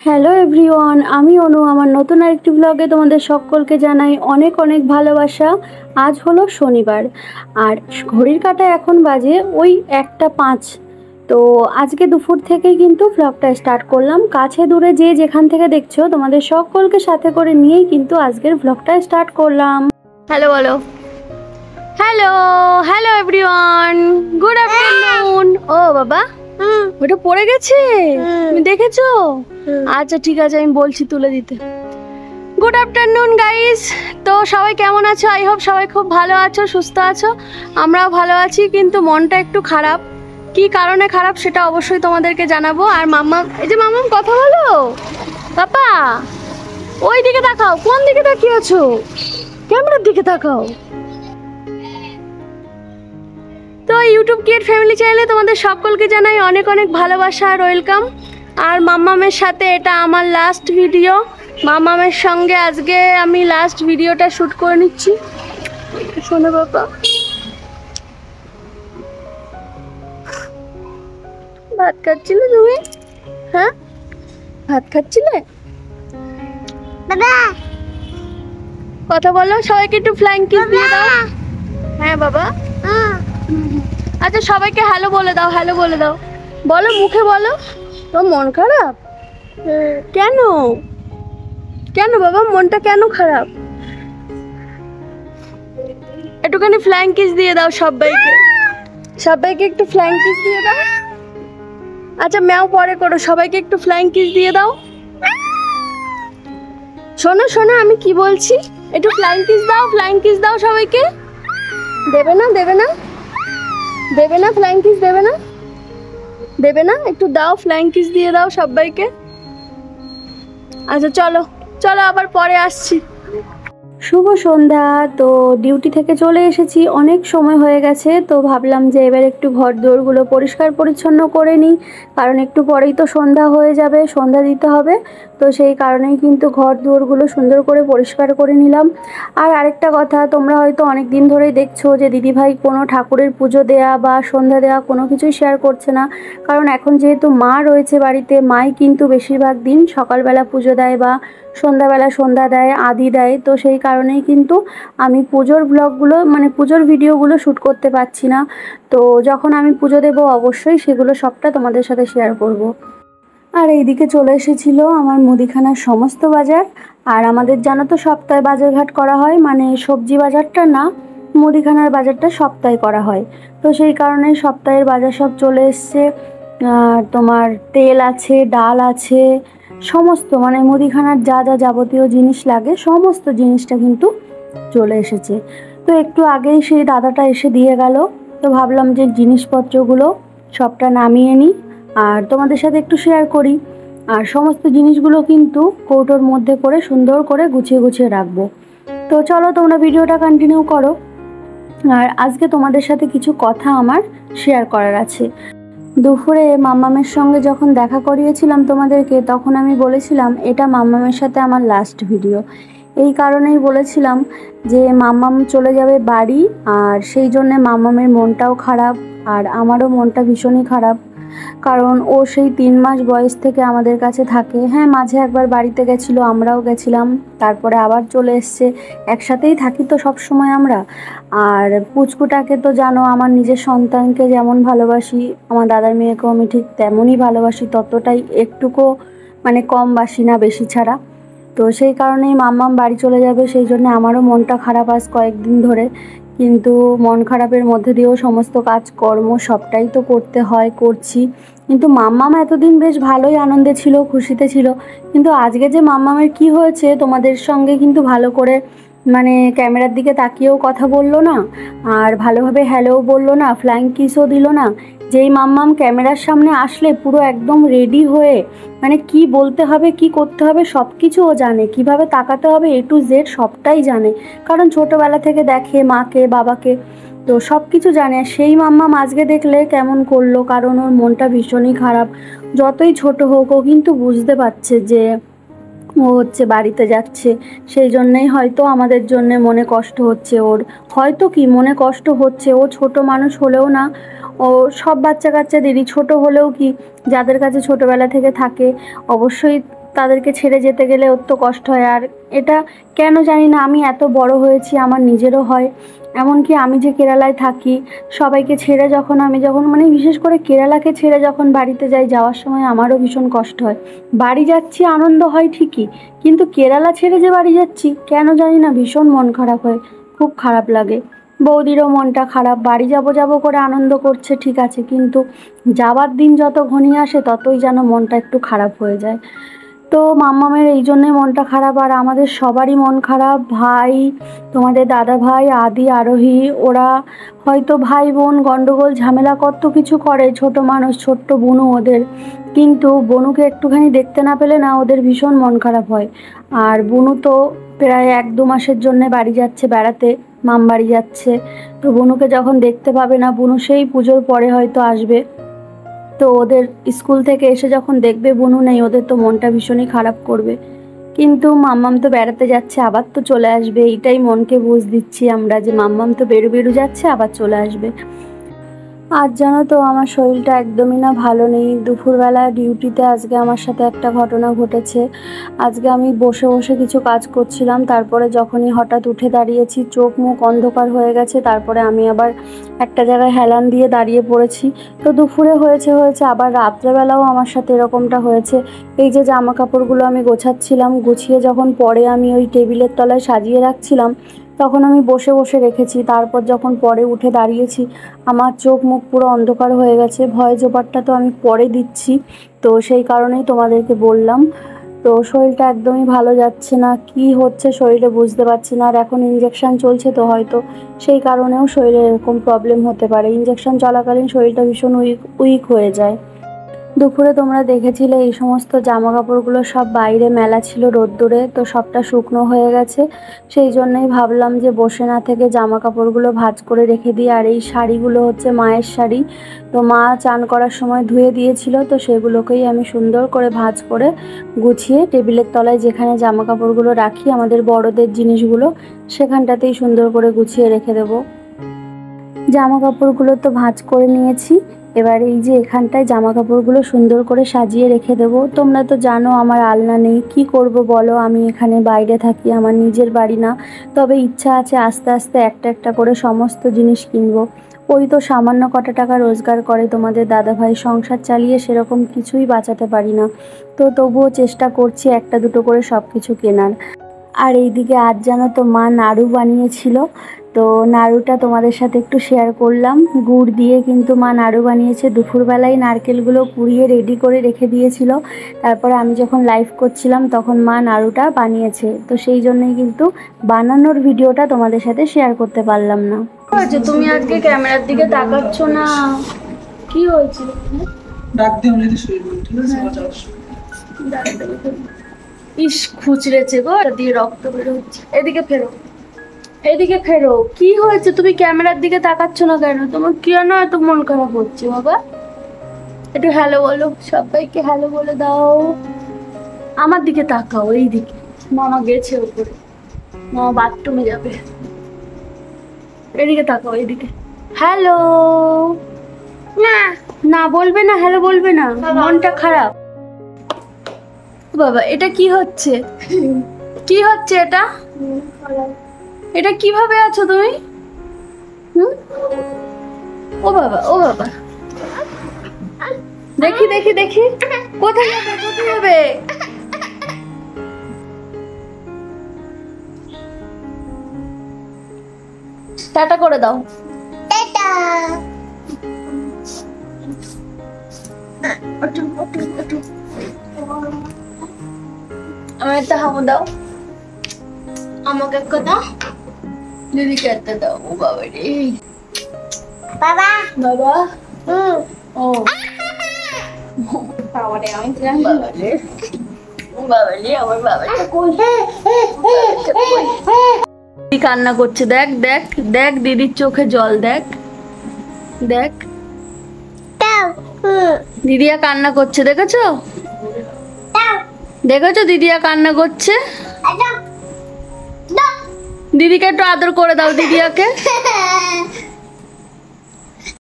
Hello everyone, আমি অনু। আমার নতুন আরেকটি ব্লগে তোমাদের সকলকে জানাই অনেক অনেক ভালোবাসা। আজ হলো শনিবার আর ঘড়ির কাঁটায় এখন বাজে ওই 1:05। তো আজকে দুপুর থেকেই কিন্তু ব্লগটা স্টার্ট করলাম। কাছে দূরে যে যেখান থেকে দেখছো তোমাদের সকলকে সাথে করে নিয়েই কিন্তু আজকের ব্লগটা স্টার্ট করলাম। হ্যালো বলো। Hello hello everyone, good afternoon. ও বাবা, ওটা পড়ে গেছে, তুমি দেখেছো? আচ্ছা ঠিক আছে, আমি বলছি তুলে দিতে। Good afternoon guys. তো সবাই কেমন আছো? আই হোপ সবাই খুব ভালো আছো, সুস্থ আছো। আমরাও ভালো আছি, কিন্তু মনটা একটু খারাপ। কি কারণে খারাপ সেটা অবশ্যই তোমাদেরকে জানাবো। আর মাম্মা, এই যে মাম্মাম কথা বলো। পাপা ওই দিকে তাকাও। কোন দিকে তাকিয়ে আছো? ক্যামেরার দিকে তাকাও। তো ইউটিউব কিড ফ্যামিলি চ্যানেলে তোমাদের সকলকে জানাই অনেক অনেক ভালোবাসা আর ওয়েলকাম। আর মাম্মামের সাথে এটা আমার লাস্ট ভিডিও। মাম্মামের সঙ্গে আজকে আমি লাস্ট ভিডিওটা শ্যুট করে নিচ্ছি। শোনো বাবা, ভাত খাচ্ছিলে তুমি? হ্যাঁ, ভাত খাচ্ছিলে? বাবা কথা বলো, সবাইকে একটু ফ্লাইং কিস দিয়ে দাও। হ্যাঁ বাবা। আচ্ছা সবাইকে হ্যালো বলে দাও, হ্যালো বলে দাও। বলো, মুখে বলো। তোর মন খারাপ কেন? কেন বাবা, মনটা কেন খারাপ? একটুখানি ফ্লাইং কিস দিয়ে দাও সবাইকে। সবাইকে একটু ফ্লাইং কিস দিয়ে দাও। আচ্ছা ম্যাও পরে করো, সবাইকে একটু ফ্লাইং কিস দিয়ে দাও। শোনো শোনো, আমি কি বলছি, একটু ফ্লাইং কিস দাও, ফ্লাইং কিস দাও সবাইকে। দেবে না দেবে না দেবে না, ফ্লাইং কিস দেবে না, দেবে না? একটু দাও, ফ্লাইং কিস দিয়ে দাও সবাইকে। আচ্ছা চলো চলো, আবার পরে আসছি। শুভ সন্ধ্যা। তো ডিউটি থেকে চলে এসেছি, অনেক সময় হয়ে গেছে। তো ভাবলাম যে এবার একটু ঘর দুয়ারগুলো পরিষ্কার পরিচ্ছন্ন করে নিই, কারণ একটু পরেই তো সন্ধ্যা হয়ে যাবে, সন্ধ্যা দিতে হবে। তো সেই কারণেই কিন্তু ঘর দুয়ারগুলো সুন্দর করে পরিষ্কার করে নিলাম। আর আরেকটা কথা, তোমরা হয়তো অনেক দিন ধরেই দেখছো যে দিদিভাই কোনো ঠাকুরের পুজো দেয়া বা সন্ধ্যা দেওয়া কোনো কিছুই শেয়ার করছে না। কারণ এখন যেহেতু মা রয়েছে বাড়িতে, মাই কিন্তু বেশিরভাগ দিন সকালবেলা পুজো দেয় বা সন্ধ্যাবেলা সন্ধ্যা দেয়, আদি দেয়। তো সেই কারণেই কিন্তু আমি পুজোর ব্লগগুলো মানে পুজোর ভিডিওগুলো শ্যুট করতে পারছি না। তো যখন আমি পুজো দেবো অবশ্যই সেগুলো সবটা তোমাদের সাথে শেয়ার করব। আর এইদিকে চলে এসেছিলো আমার মুদিখানার সমস্ত বাজার। আর আমাদের জানো তো সপ্তাহে বাজারঘাট করা হয়, মানে সবজি বাজারটা না, মুদিখানার বাজারটা সপ্তাহে করা হয়। তো সেই কারণে সপ্তাহের বাজার সব চলে এসছে। তোমার তেল আছে, ডাল আছে, সমস্ত মানে মুদিখানার যা যা যাবতীয় জিনিস লাগে সমস্ত জিনিসটা কিন্তু চলে এসেছে। তো একটু আগেই সেই দাদাটা এসে দিয়ে গেল। তো ভাবলাম যে জিনিসপত্রগুলো সবটা নামিয়ে নিই আর তোমাদের সাথে একটু শেয়ার করি। আর সমস্ত জিনিসগুলো কিন্তু কৌটোর মধ্যে করে সুন্দর করে গুছিয়ে গুছিয়ে রাখবো। তো চলো তোমরা ভিডিওটা কন্টিনিউ করো। আর আজকে তোমাদের সাথে কিছু কথা আমার শেয়ার করার আছে। দুপুরে মাম্মামের সঙ্গে যখন দেখা করিয়েছিলাম তোমাদেরকে, তখন আমি বলেছিলাম এটা মাম্মামের সাথে আমার লাস্ট ভিডিও। এই কারণেই বলেছিলাম যে মাম্মাম চলে যাবে বাড়ি, আর সেই জন্যে মাম্মামের মনটাও খারাপ আর আমারও মনটা ভীষণই খারাপ। কারণ ও সেই 3 মাস বয়স থেকে আমাদের কাছে থাকে। হ্যাঁ, মাঝে একবার বাড়িতে গেছিলো, আমরাও গেছিলাম, তারপরে আবার চলে এসছে। একসাথেই থাকি তো সব সময় আমরা। আর পুচকুটাকে তো জানো, আমার নিজের সন্তানকে যেমন ভালোবাসি, আমার দাদার মেয়েকেও আমি ঠিক তেমনই ভালোবাসি, ততটাই একটুকু মানে কম বাসি না, বেশি ছাড়া। তো সেই কারণেই মাম্মাম বাড়ি চলে যাবে, সেই জন্য আমারও মনটা খারাপ আজ কয়েকদিন ধরে। কিন্তু মন খারাপের মধ্যে দিয়েও সমস্ত কাজকর্ম সবটাই তো করতে হয়, করছি। কিন্তু মাম্মাম এতদিন বেশ ভালোই আনন্দে ছিল, খুশিতে ছিল। কিন্তু আজকে যে মাম্মামের কি হয়েছে তোমাদের সঙ্গে কিন্তু ভালো করে মানে ক্যামেরার দিকে তাকিয়েও কথা বললো না, আর ভালোভাবে হ্যালোও বললো না, ফ্লাইং কিসও দিল না। যেই মাম্মাম ক্যামেরার সামনে আসলে পুরো একদম রেডি হয়ে মানে কি বলতে হবে, কি করতে হবে সব কিছু ও জানে, কিভাবে তাকাতে হবে A to Z সবটাই জানে। কারণ ছোটোবেলা থেকে দেখে মাকে বাবাকে, তো সব কিছু জানে। সেই মাম্মাম আজকে দেখলে কেমন করলো, কারণ ওর মনটা ভীষণই খারাপ। যতই ছোট হোক ও কিন্তু বুঝতে পারছে যে ও হচ্ছে বাড়িতে যাচ্ছে, সেই জন্যেই হয়তো আমাদের জন্য মনে কষ্ট হচ্ছে ওর। হয়তো কি মনে কষ্ট হচ্ছে, ও ছোট মানুষ হলেও না, ও সব বাচ্চা কাচ্চাদেরই ছোট হলেও কি যাদের কাছে ছোটোবেলা থেকে থাকে অবশ্যই তাদেরকে ছেড়ে যেতে গেলে ওর তো কষ্ট হয়। আর এটা কেন জানি না, আমি এত বড় হয়েছি আমার নিজেরও হয়। এমনকি আমি যে কেরালায় থাকি, সবাইকে ছেড়ে যখন আমি মানে বিশেষ করে কেরালাকে ছেড়ে যখন বাড়িতে যাই, যাওয়ার সময় আমারও ভীষণ কষ্ট হয়। বাড়ি যাচ্ছি আনন্দ হয় ঠিকই, কিন্তু কেরালা ছেড়ে যে বাড়ি যাচ্ছি কেন জানি না ভীষণ মন খারাপ হয়, খুব খারাপ লাগে। বৌদিরও মনটা খারাপ, বাড়ি যাব করে আনন্দ করছে ঠিক আছে, কিন্তু যাওয়ার দিন যত ঘনিয়ে আসে ততই যেন মনটা একটু খারাপ হয়ে যায়। তো মাম্মামের এই জন্যই মনটা খারাপ, আর আমাদের সবারই মন খারাপ। ভাই, তোমাদের দাদা ভাই, আদি, আরোহী, ওরা হয়তো ভাই বোন গন্ডগোল ঝামেলা কত কিছু করে, ছোট মানুষ, ছোট্ট বুনু ওদের, কিন্তু বনুকে একটুখানি দেখতে না পেলে না ওদের ভীষণ মন খারাপ হয়। আর বুনু তো প্রায় 1-2 মাসের জন্য বাড়ি যাচ্ছে বেড়াতে, মাম বাড়ি যাচ্ছে। তো বুনুকে যখন দেখতে পাবে না, বুনু সেই পুজোর পরে হয়তো আসবে, তো ওদের স্কুল থেকে এসে যখন দেখবে বুনু নেই, ওদের তো মনটা ভীষণই খারাপ করবে। কিন্তু মাম্মাম তো বেড়াতে যাচ্ছে, আবার তো চলে আসবে, এইটাই মনকে বুঝ দিচ্ছি আমরা যে মাম্মাম তো বেরু যাচ্ছে, আবার চলে আসবে। আজ জানো তো আমার শরীরটা একদমই না ভালো নেই। দুপুরবেলা ডিউটিতে আজকে আমার সাথে একটা ঘটনা ঘটেছে। আজকে আমি বসে বসে কিছু কাজ করছিলাম, তারপরে যখনই হঠাৎ উঠে দাঁড়িয়েছি চোখ মুখ অন্ধকার হয়ে গেছে, তারপরে আমি আবার একটা জায়গায় হেলান দিয়ে দাঁড়িয়ে পড়েছি। তো দুপুরে হয়েছে, আবার রাত্রেবেলাও আমার সাথে এরকমটা হয়েছে। এই যে জামা কাপড়গুলো আমি গোছাচ্ছিলাম, গুছিয়ে যখন পরে আমি ওই টেবিলের তলায় সাজিয়ে রাখছিলাম, তখন আমি বসে বসে রেখেছি। তারপর যখন পরে উঠে দাঁড়িয়েছি, আমার চোখ মুখ পুরো অন্ধকার হয়ে গেছে। ভয়েস ওভারটা তো আমি পরে দিচ্ছি, তো সেই কারণেই তোমাদেরকে বললাম। তো শরীরটা একদমই ভালো যাচ্ছে না, কি হচ্ছে শরীরে বুঝতে পারছি না। আর এখন ইঞ্জেকশন চলছে, তো হয়তো সেই কারণেও শরীরে এরকম প্রবলেম হতে পারে। ইঞ্জেকশন চলাকালীন শরীরটা ভীষণ উইক হয়ে যায়। দুপুরে তোমরা দেখেছিলে এই সমস্ত জামা কাপড়গুলো সব বাইরে মেলা ছিল রোদ্দুরে, তো সবটা শুকনো হয়ে গেছে। সেই জন্যই ভাবলাম যে বসে না থেকে জামা কাপড়গুলো ভাঁজ করে রেখে দিই। আর এই শাড়িগুলো হচ্ছে মায়ের শাড়ি, তো মা চান করার সময় ধুয়ে দিয়েছিল, তো সেগুলোকেই আমি সুন্দর করে ভাঁজ করে গুছিয়ে টেবিলের তলায় যেখানে জামা কাপড়গুলো রাখি আমাদের বড়দের জিনিসগুলো, সেখানটাতেই সুন্দর করে গুছিয়ে রেখে দেবো। জামা কাপড়গুলো তো ভাঁজ করে নিয়েছি, এবার এই যে এখানটায় জামা কাপড়গুলো সুন্দর করে সাজিয়ে রেখে দেবো। তোমরা তো জানো আমার আলনা নেই, কি করব বলো, আমি এখানে বাইরে থাকি, আমার নিজের বাড়ি না। তবে ইচ্ছা আছে আস্তে আস্তে একটা একটা করে সমস্ত জিনিস কিনবো। ওই তো সামান্য কটা টাকা রোজগার করে তোমাদের দাদাভাই, সংসার চালিয়ে সেরকম কিছুই বাঁচাতে পারি না, তো তবুও চেষ্টা করছি একটা দুটো করে সব কিছু কেনার। আর এইদিকে আজ জানো তো মা নাড়ু বানিয়েছিল, তো নাড়ুটা তোমাদের সাথে একটু শেয়ার করলাম। গুড় দিয়ে কিন্তু মা নাড়ু বানিয়েছে, দুপুরবেলায় নারকেলগুলো কুড়িয়ে রেডি করে রেখে দিয়েছিল, তারপরে আমি যখন লাইভ করছিলাম তখন মা নাড়ুটা বানিয়েছে, তো সেই জন্যই কিন্তু বানানোর ভিডিওটা তোমাদের সাথে শেয়ার করতে পারলাম না। আচ্ছা, তুমি আজকে ক্যামেরার দিকে তাকাচ্ছ না, কি হয়েছে? ডাক দিয়ে আমি যদি শুয়ে পড়ি, ঠিক আছে? ইস, খুচড়েছে গো, দিয়ে রক্ত বের হচ্ছে। এদিকে ফেরো, এদিকে ফেরো, কি হয়েছে? তুমি ক্যামেরার দিকে তাকাচ্ছ না কেন? তোমার কি না এত মন খারাপ হচ্ছে বাবা? একটু হ্যালো বলো, সবাইকে হ্যালো বলে দাও। আমার দিকে তাকাও, এই দিকে। মামা গেছে উপরে, মামা বাথরুমে যাবে। এদিকে তাকাও, এদিকে। হ্যালো না, না বলবে না, হ্যালো বলবে না, মনটা খারাপ। বাবা, এটা কি হচ্ছে? কি হচ্ছে এটা? এটা কিভাবে আছো তুমি? ও বাবা, ও বাবা, দেখি দেখি দেখি, কোথায় যাবে, কোথায় যাবে? টাটা করে দাও। টাটা। আমার একটা হামু দাও, আমাকে একটা দাও, দিদিকে একটা দাও। ও বাবা রে, বাবা। বাবা, ও বাবা রে, আমি বাবা রে, বাবা রে, আমার বাবাটা কই? দিদি কান্না করছে, দেখ দেখ দেখ, দিদির চোখে জল, দেখ দেখ, দিদিয়া কান্না করছে, দেখেছো? দেখেছো দিদিয়া কান্না করছে? দিদিকে একটু আদর করে দাও, দিদিয়াকে।